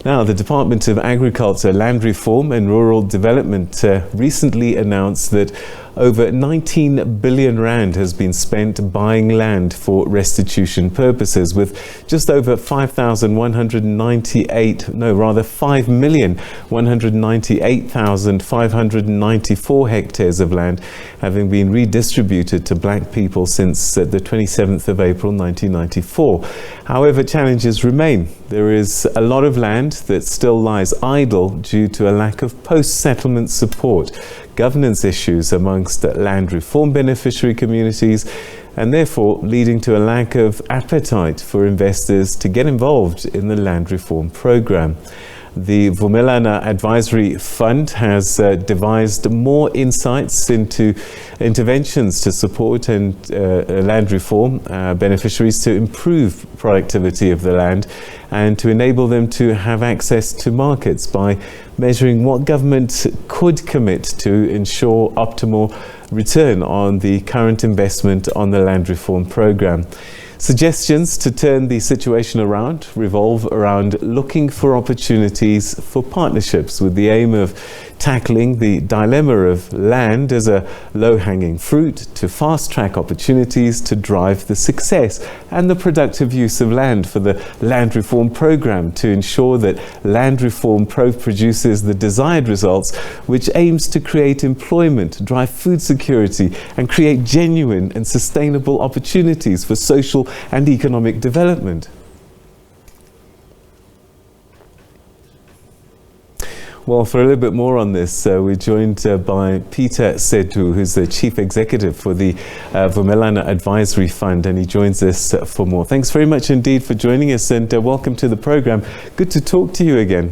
Now, the Department of Agriculture, Land Reform and Rural Development recently announced that over 19 billion rand has been spent buying land for restitution purposes, with just over 5,198,594 hectares of land having been redistributed to black people since the 27th of April 1994. However, challenges remain. There is a lot of land that still lies idle due to a lack of post-settlement support, governance issues amongst land reform beneficiary communities, and therefore leading to a lack of appetite for investors to get involved in the land reform program. The Vumelana Advisory Fund has devised more insights into interventions to support and land reform beneficiaries to improve productivity of the land and to enable them to have access to markets by measuring what government could commit to ensure optimal return on the current investment on the land reform program. Suggestions to turn the situation around revolve around looking for opportunities for partnerships with the aim of tackling the dilemma of land as a low-hanging fruit to fast-track opportunities to drive the success and the productive use of land for the land reform program to ensure that land reform produces the desired results, which aims to create employment, drive food security and create genuine and sustainable opportunities for social and economic development. Well, for a little bit more on this, we're joined by Peter Setou, who's the Chief Executive for the Vumelana Advisory Fund, and he joins us for more. Thanks very much indeed for joining us, and welcome to the program. Good to talk to you again.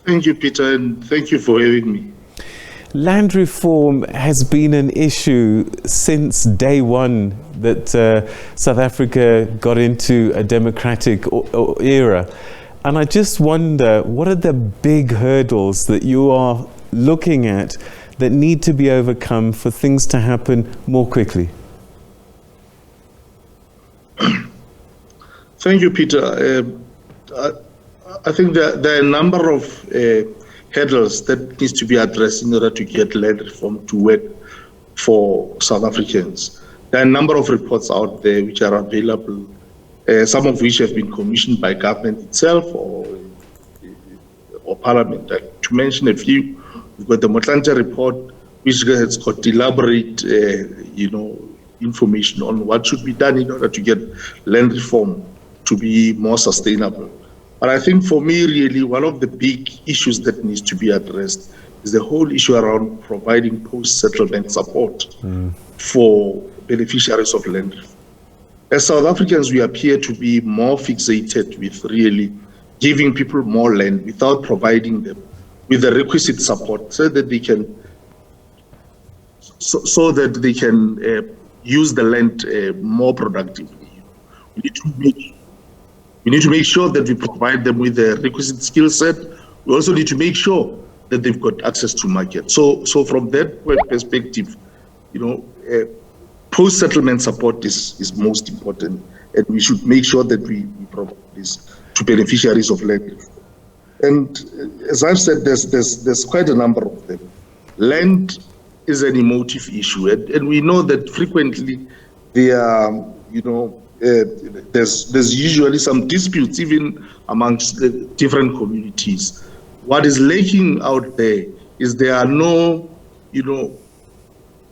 Thank you, Peter, and thank you for having me. Land reform has been an issue since day one that South Africa got into a democratic era. And I just wonder, what are the big hurdles that you are looking at that need to be overcome for things to happen more quickly? Thank you, Peter. I think there are a number of hurdles that needs to be addressed in order to get land reform to work for South Africans. There are a number of reports out there which are available, some of which have been commissioned by government itself or Parliament. To mention a few, we've got the Motlanthe report, which has got elaborate, information on what should be done in order to get land reform to be more sustainable. But I think for me, really, one of the big issues that needs to be addressed is the whole issue around providing post-settlement support for beneficiaries of land reform. As South Africans, we appear to be more fixated with really giving people more land without providing them with the requisite support so that they can use the land more productively. We need to make sure that we provide them with the requisite skill set. We also need to make sure that they've got access to market. So from that perspective, post-settlement support is most important, and we should make sure that we provide this to beneficiaries of land. And as I've said, there's quite a number of them. Land is an emotive issue, and we know that frequently there are, there's usually some disputes even amongst the different communities. What is lacking out there is there are no,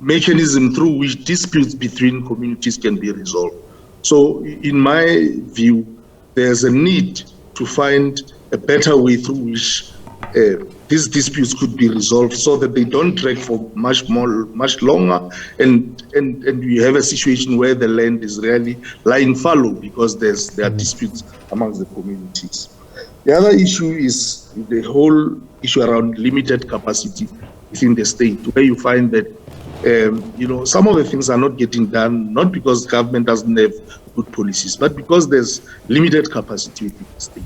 mechanism through which disputes between communities can be resolved. So in my view, there's a need to find a better way through which these disputes could be resolved so that they don't drag for much longer, and we have a situation where the land is really lying fallow because there are disputes amongst the communities. The other issue is the whole issue around limited capacity within the state, where you find that some of the things are not getting done, not because government doesn't have good policies, but because there's limited capacity within the state.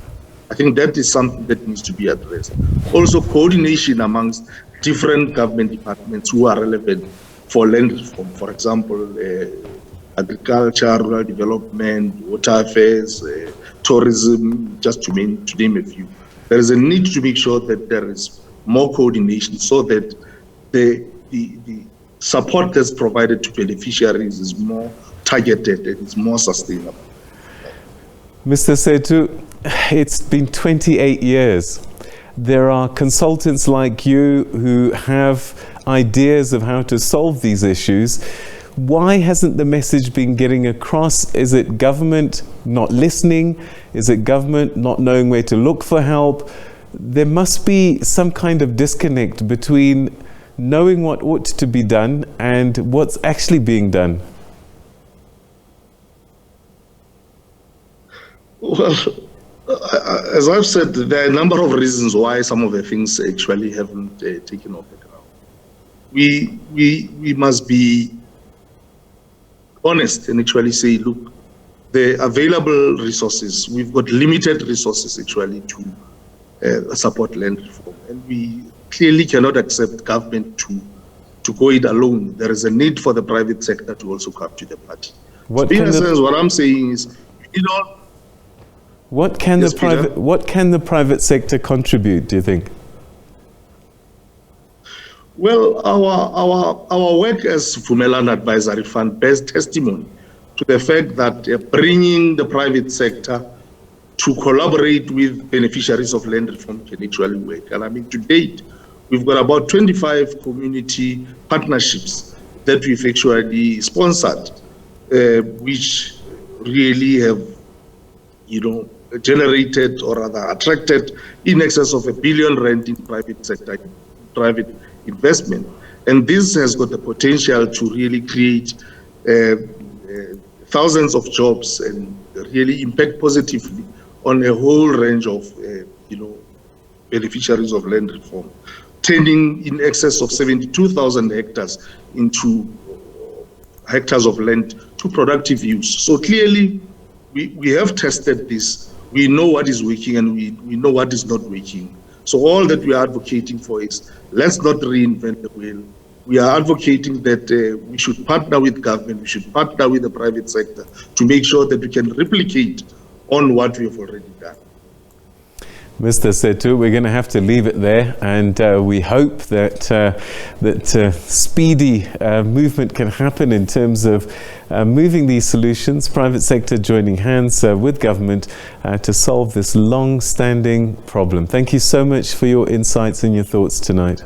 I think that is something that needs to be addressed. Also, coordination amongst different government departments who are relevant for land reform. For example, agriculture, rural development, water affairs, tourism, just to name a few. There is a need to make sure that there is more coordination so that the support that's provided to beneficiaries is more targeted and is more sustainable. Mr. Setou, it's been 28 years. There are consultants like you who have ideas of how to solve these issues. Why hasn't the message been getting across? Is it government not listening? Is it government not knowing where to look for help? There must be some kind of disconnect between knowing what ought to be done and what's actually being done. Well, as I've said, there are a number of reasons why some of the things actually haven't taken off the ground. We must be honest and actually say, look, the available resources, we've got limited resources actually to support land reform. And we clearly cannot accept government to go it alone. There is a need for the private sector to also come to the party. What I'm saying is, what can the private sector contribute, do you think? Well, our work as Vumelana Advisory Fund bears testimony to the fact that bringing the private sector to collaborate with beneficiaries of land reform can actually work. And I mean, to date, we've got about 25 community partnerships that we've actually sponsored, which really have, generated or rather attracted in excess of R1 billion in private investment. And this has got the potential to really create thousands of jobs and really impact positively on a whole range of beneficiaries of land reform, turning in excess of 72,000 hectares into hectares of land to productive use. So clearly, we have tested this. We know what is working and we know what is not working. So all that we are advocating for is, let's not reinvent the wheel. We are advocating that we should partner with government, we should partner with the private sector to make sure that we can replicate on what we have already done. Mr. Setou, we're going to have to leave it there, and we hope that speedy movement can happen in terms of moving these solutions, private sector joining hands with government to solve this long-standing problem. Thank you so much for your insights and your thoughts tonight.